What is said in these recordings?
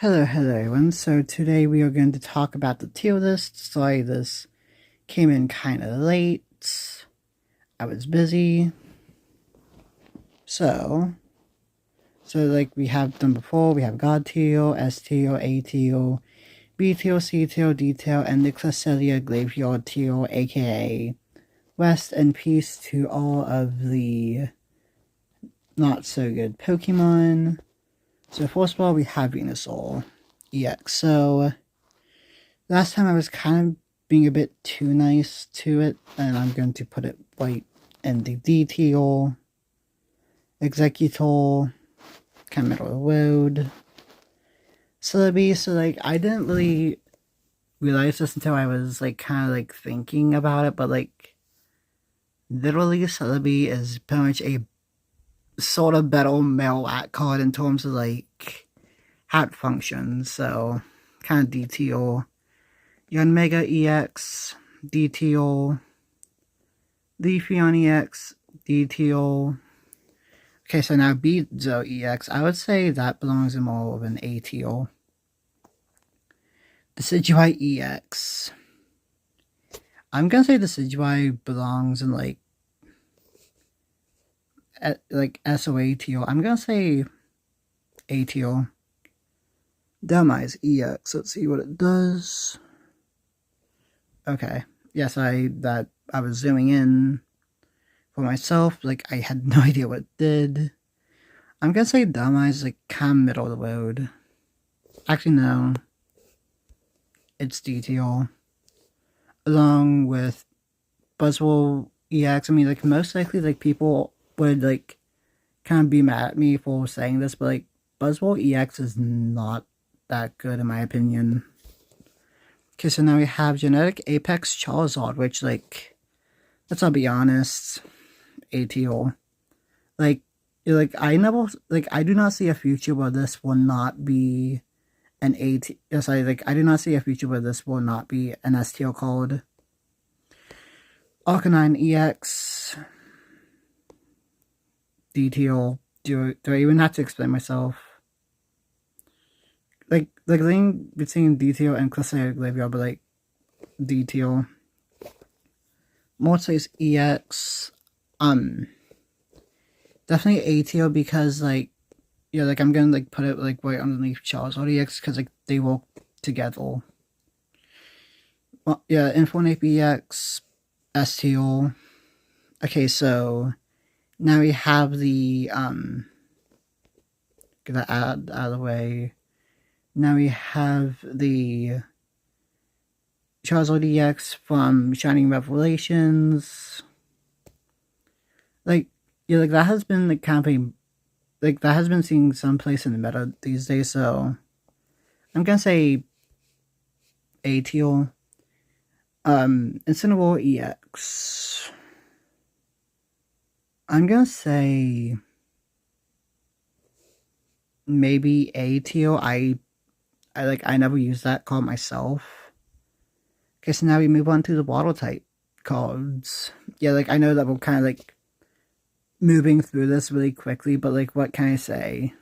Hello everyone. So today we are going to talk about the tier list. Sorry this came in kind of late. I was busy. So like we have done before, we have God tier, S tier, A tier, B tier, C tier, D tier, and Nicholas Celia Graveyard tier, aka rest and peace to all of the not so good Pokemon. So first of all, we have Venusaur EX. So last time I was kind of being a bit too nice to it, and I'm going to put it right in the D tier. Executor, kind of middle of the road. Celebi, so like I didn't really realize this until I was like kind of like thinking about it, but like literally Celebi is pretty much a sort of better male at card in terms of like hat functions, so kind of D tier. Young Mega EX, D tier. Leafeon EX, D tier. Okay, so now Beedrill EX, I would say that belongs in more of an A tier. Decidueye EX. I'm gonna say Decidueye belongs in like S or A tier. I'm gonna say A tier. Dhelmise EX. Let's see what it does. Okay. Yes, I was zooming in for myself. Like I had no idea what it did. I'm gonna say Dhelmise is like kind of middle of the road. Actually, no. It's D tier. Along with Buzzwole EX. I mean, like most likely, like people would like kind of be mad at me for saying this, but like Buzzwole EX is not that good in my opinion. Okay, so now we have Genetic Apex Charizard, which like, let's all be honest, A tier. Like I never I do not see a future where this will not be an A tier. Sorry, like I do not see a future where this will not be an S tier card. Arcanine EX, D tier. Do I even have to explain myself? Like the thing between D tier and Classic Graveyard, but like D tier. Mortis EX, definitely A tier because like, yeah, like I'm gonna like put it like right underneath Charizard EX because like they work together. Well, yeah, Infernape EX, S tier. Okay, so now we have the get that out of the way. Now we have the Charizard EX from Shining Revelations. Like, yeah, like that has been like kind of a, like that has been seeing someplace in the meta these days, so I'm gonna say A tier. Incineroar EX. I'm gonna say maybe A tier. I never used that card myself. Okay, so now we move on to the water type cards. Yeah, like I know that we're kind of like moving through this really quickly, but like what can I say?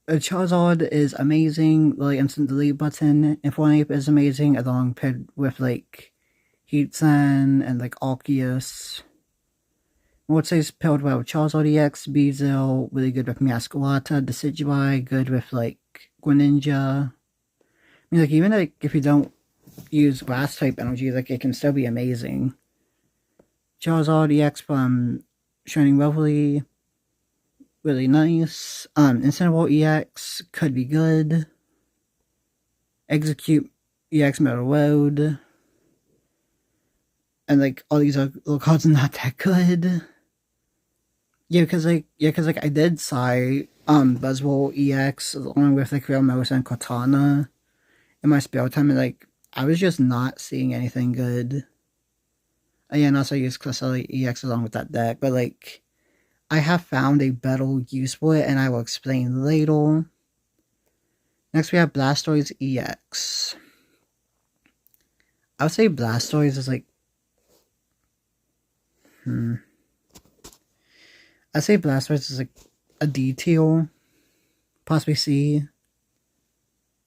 Charizard is amazing, like instant delete button. Infernape is amazing, along with like Heatsan and like Arceus. Mortis paired well with Charizard EX, Beedrill, really good with Meowscarada, Decidueye, good with like Greninja. I mean, like even like if you don't use grass type energy, like it can still be amazing. Charizard EX from Shining Reverie, really nice. Incineroar EX could be good. Execute EX Metal Road. And like all these little cards are not that good. Yeah, cause I did say Buzzwole EX along with like Realmosa and Cortana in my spare time, and like I was just not seeing anything good. Yeah, and also I used Cresselia EX along with that deck, but like I have found a better use for it, and I will explain later. Next we have Blastoise EX. I would say Blastoise is like I'd say Blastoise is like a D tier. possibly C.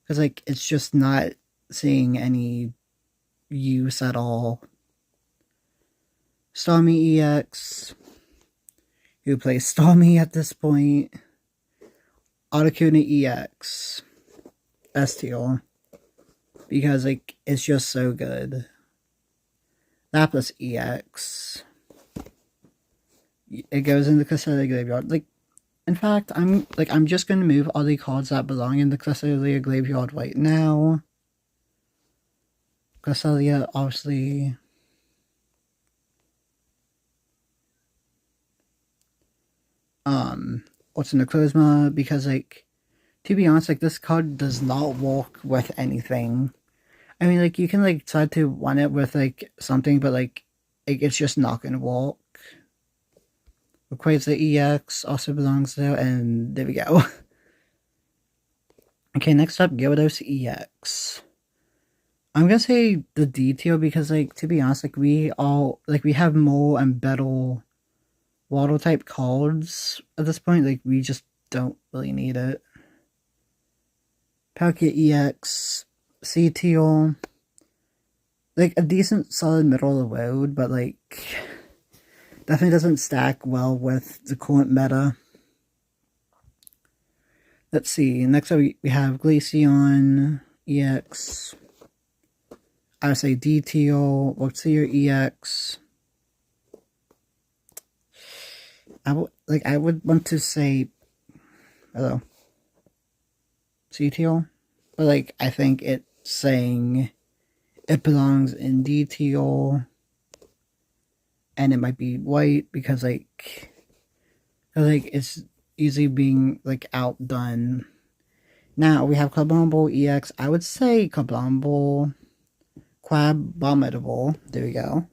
Because, like, it's just not seeing any use at all. Stormy EX. Who plays Stormy at this point? Articuno EX. STL. Because, like, it's just so good. Lapras EX. It goes in the Cresselia Graveyard. Like, in fact, I'm just gonna move all the cards that belong in the Cresselia Graveyard right now. Cresselia, obviously. What's in the Necrozma, because, like, to be honest, like, this card does not work with anything. I mean, like, you can, like, try to run it with, like, something, but, like, it's just not gonna work. the EX also belongs there, and there we go. Okay, next up, Gyarados EX. I'm gonna say the detail because, like, to be honest, like, we have more and better water type cards at this point. Like, we just don't really need it. Palkia EX, CTO, like, a decent solid middle of the road, but, like, definitely doesn't stack well with the current meta. Let's see, next up we have Glaceon EX, I would say DTO, Luxio EX. I would want to say, hello, CTO, but, like, I think it's saying it belongs in DTO, and it might be white because, like, it's easily being, like, outdone. Now we have Carbomble EX. I would say Carbomble, Quabominable, there we go,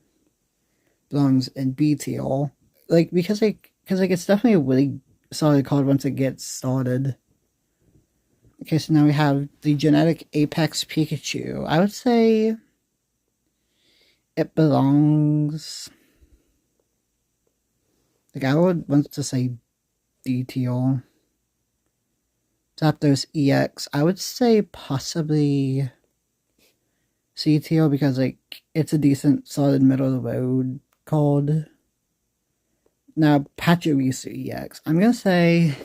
belongs in BTO. Like, because it's definitely a really solid card once it gets started. Okay, so now we have the Genetic Apex Pikachu. I would say it belongs, like, I would want to say DTO. Zapdos EX, I would say possibly CTO because, like, it's a decent solid middle of the road card. Now, Pachirisu EX. I'm gonna say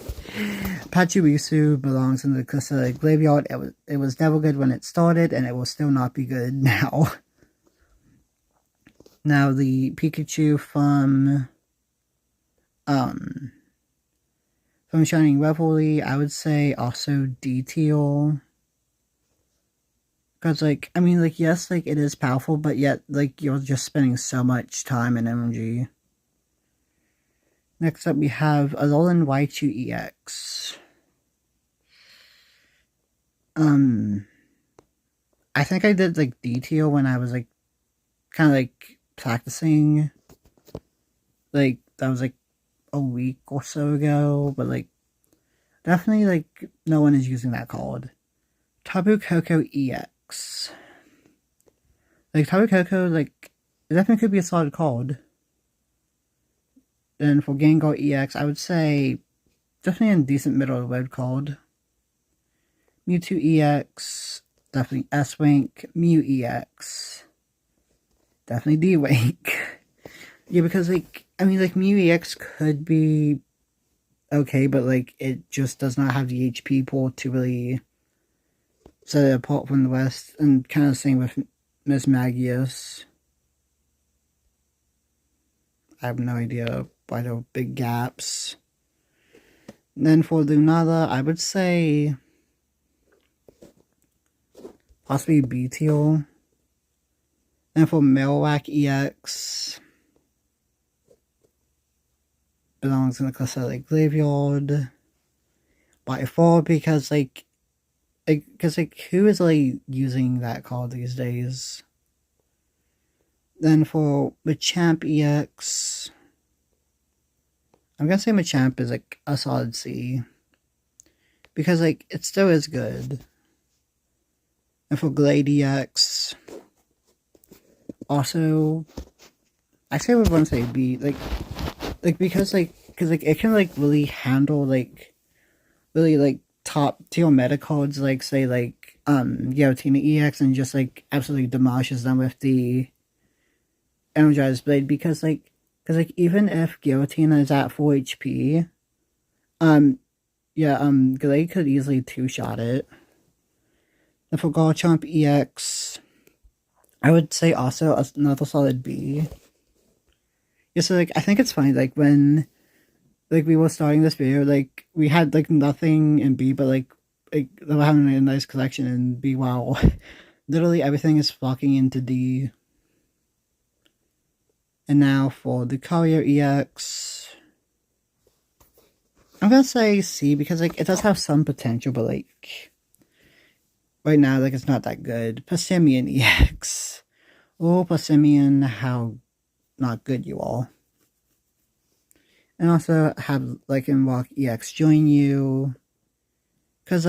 Pachirisu belongs in the Cresselia Graveyard. It was never good when it started, and it will still not be good now. Now, the Pikachu from Shining Revelry, I would say also DTO. Because, like, I mean, like, yes, like, it is powerful, but yet, like, you're just spending so much time and energy. Next up, we have Alolan Raichu EX. I think I did, like, DTO when I was, like, kind of, like, practicing. Like, that was, like, a week or so ago, but, like, definitely, like, no one is using that card. Tapu Koko EX. Like, Tapu Koko, like, it definitely could be a solid card. Then for Gengar EX, I would say definitely a decent middle of the road card. Mewtwo EX, definitely S-Wink. Mew EX, definitely D-Wink. Yeah, because, like, I mean, like, Mew EX could be okay, but, like, it just does not have the HP pool to really set it apart from the rest, and kind of same with Miss Magius. I have no idea why there are big gaps. And then for Lunala, I would say possibly BTO. And for Marowak EX, belongs in the Cresselia Graveyard by far, because, like, who is, like, using that card these days? Then for Machamp EX, I'm gonna say Machamp is, like, a solid C, because, like, it still is good. And for Glade EX, also, I say I would want to say B, like, because it can, like, really handle, like, really, like, top tier meta cards, like say like Giratina EX, and just like absolutely demolishes them with the Energized Blade, because even if Giratina is at full HP, Glade could easily two-shot it. And for Garchomp EX, I would say also another solid B. Yeah, so like I think it's funny, like when like we were starting this video, like we had like nothing in B, but like they were having a nice collection in B. Wow, literally everything is flocking into D. And now for the Courier EX, I'm gonna say C, because like it does have some potential, but like right now, like it's not that good. Passimian EX. Oh, Passimian, how not good you are. And also have Lycanroc EX join you. Cause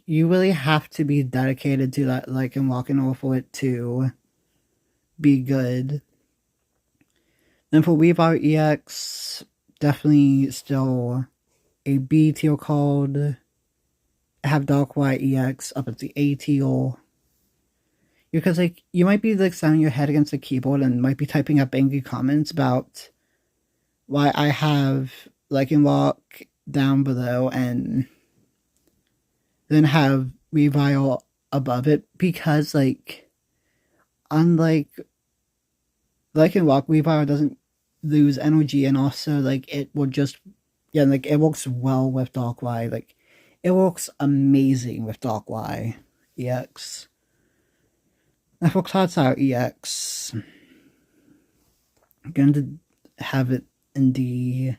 you really have to be dedicated to that Lycanroc in order for it to be good. Then for Weavile EX, definitely still a B tier card. Have Darkrai EX up at the A tier. Because like you might be like slamming your head against the keyboard and might be typing up angry comments about why I have Lycanroc down below and then have Weavile above it, because like unlike Lycanroc, Weavile doesn't lose energy, and also like it will just it works well with Darkrai. Like it works amazing with Darkrai EX. Now for Clodsire EX, I'm going to have it in D.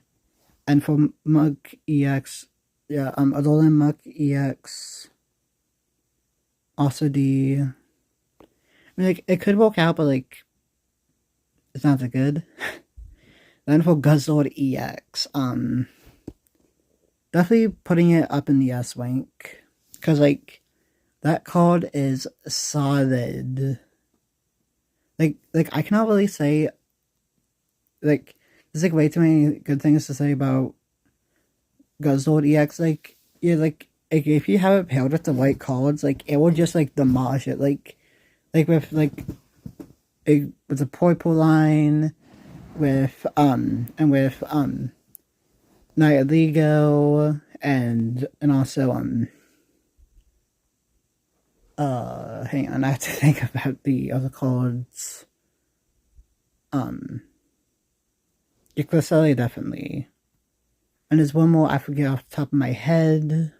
And for Mug EX, Alolan Mug EX, also D. I mean, like, it could work out, but like, it's not that good. Then for Guzzlord EX, definitely putting it up in the S rank, because like that card is solid. Like I cannot really say, like, there's like way too many good things to say about Guzzlord EX. Like if you have it paired with the white cards, like it will just like demolish it. Like with with the purple line, with Nihilego, and also hang on, I have to think about the other cards. Eclipse definitely. And there's one more I forget off the top of my head.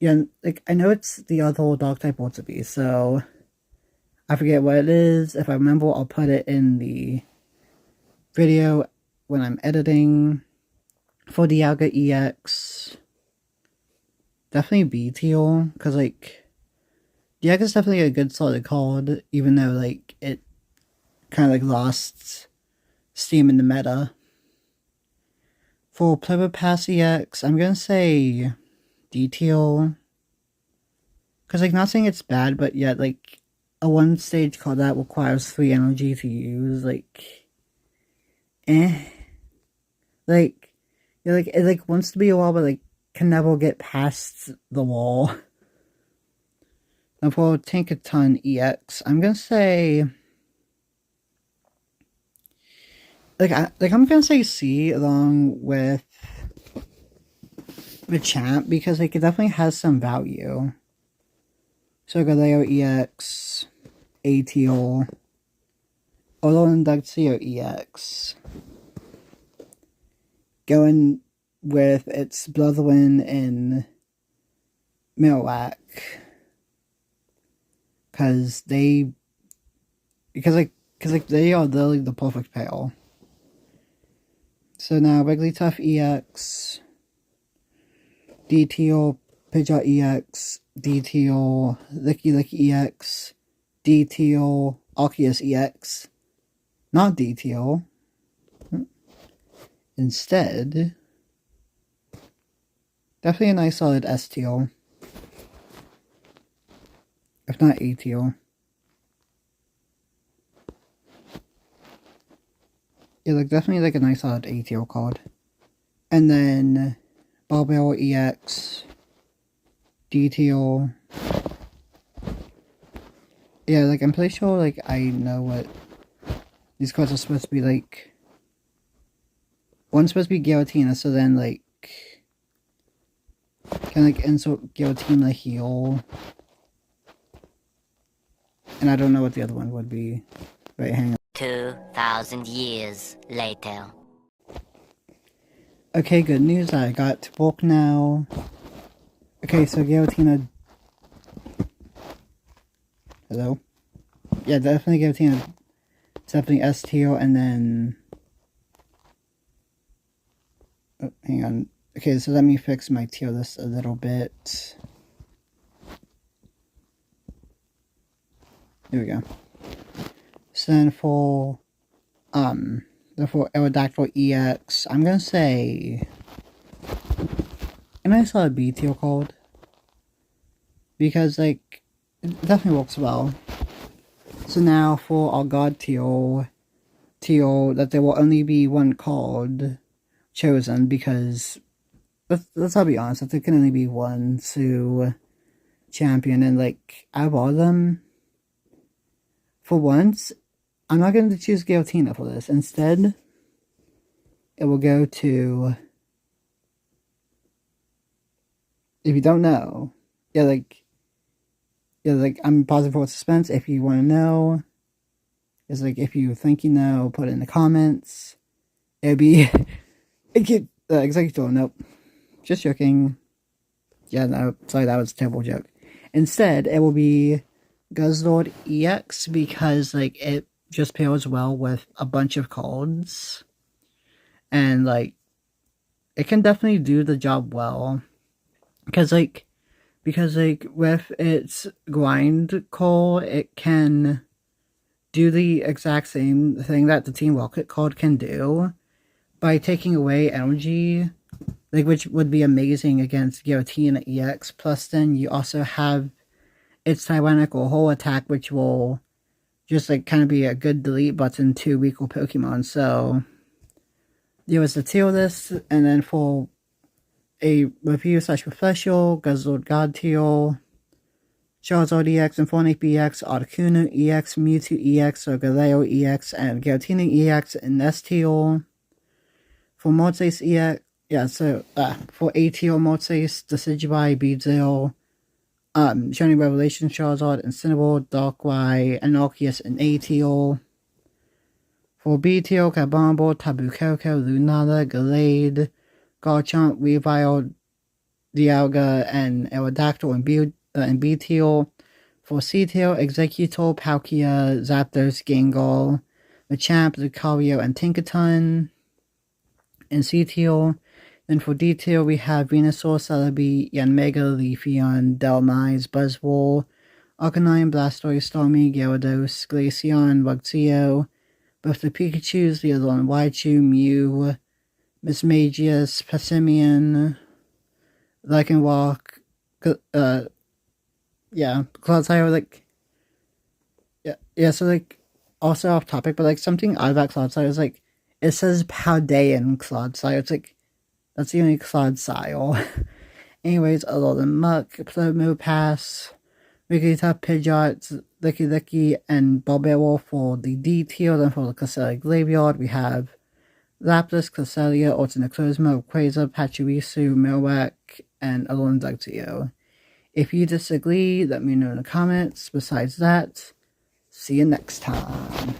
Yeah, like I know it's the other dog type Ultra, so I forget what it is. If I remember, I'll put it in the video when I'm editing. For Dialga EX, definitely B tier, because like Dialga is definitely a good solid card, even though like it kind of like lost steam in the meta. For Probopass EX, I'm gonna say D tier, because like not saying it's bad, but yet like a one stage card that requires 3 energy to use, like like it like wants to be a wall, but like can never get past the wall. And for Tinkaton EX, I'm gonna say I'm gonna say C along with Machamp, because like it definitely has some value. So Galeo EX, ATO, Alolan Duxio EX. Going with its Bloodwind and Marowak, because they are literally the perfect pair. So now Wigglytuff EX, DTO Pidgeot EX, DTO Licky EX, DTO Arceus EX, not DTO. Instead, definitely a nice solid S tier, if not A tier. Yeah, like definitely like a nice solid A tier card. And then Barbell EX, Detail. Yeah, like, I'm pretty sure, like, I know what these cards are supposed to be, like. One's supposed to be Guillotine, so then, like, can, like, insert Guillotine the heel. And I don't know what the other one would be. Wait, hang on. 2,000 years later. Okay, good news. I got to walk now. Okay, so Guillotine. Hello? Yeah, definitely Guillotine. Definitely S tier, and then. Oh, hang on. Okay, so let me fix my tier list a little bit. There we go. So then for Aerodactyl EX, I'm gonna say a nice little B tier card. Because, like, it definitely works well. So now for our God tier, that there will only be one card chosen, because let's all be honest, that there can only be one to champion, and, like, out of all of them, for once, I'm not going to choose Guillotina for this. Instead, it will go to, if you don't know, I'm pausing for suspense. If you want to know, it's like, if you think you know, put it in the comments. It'll be, Executor, nope, just joking. Yeah, no, sorry, that was a terrible joke. Instead, it will be Guzzlord EX, because, like, it just pairs well with a bunch of cards. And, like, it can definitely do the job well. Because, like, with its grind call, it can do the exact same thing that the Team Rocket card can do by taking away energy, like, which would be amazing against Guillotine EX. Plus, then you also have its tyrannical whole attack, which will just, like, kind of be a good delete button to weaker Pokemon. So there was the tier list, and then for a review / refresher, Guzzlord God tier, Charizard EX, Infernape EX, Articuno EX, Mewtwo EX, or Galeo EX, and Giratina EX in S tier. For Mortase EX, yeah, so for A tier Mortase, Decidueye, Beedrill, Shining Revelation Charizard, Incineroar, Darkrai, and Arceus in A tier. For B tier, Kabombo, Tabucoco, Lunala, Gallade, Garchomp, Weavile, Dialga, and Aerodactyl in B tier. For C tier, Executor, Palkia, Zapdos, Gengar, Machamp, Lucario, and Tinkaton in C tier. Then for D tier, we have Venusaur, Celebi, Yanmega, Leafeon, Dhelmise, Buzzwole, Arcanine, Blastoise, Starmie, Gyarados, Glaceon, Luxio, both the Pikachus, the other one, Raichu, Mew, Mismagius, Passimian, Lycanroc, Clodsire, like, so, like, also off topic, but, like, something odd about Clodsire is, like, it says Paldean Clodsire. It's, like, that's the only Clodsire. Anyways, other than Muck, Promopass, Wigglytuff, Pidgeot, Licky, and Barbaro for the D tier. Then for the Cresselia Graveyard, we have Lapras, Cresselia, Ortonoclosma, Quasar, Pachirisu, Marowak, and Alolan Dugtrio. If you disagree, let me know in the comments. Besides that, see you next time.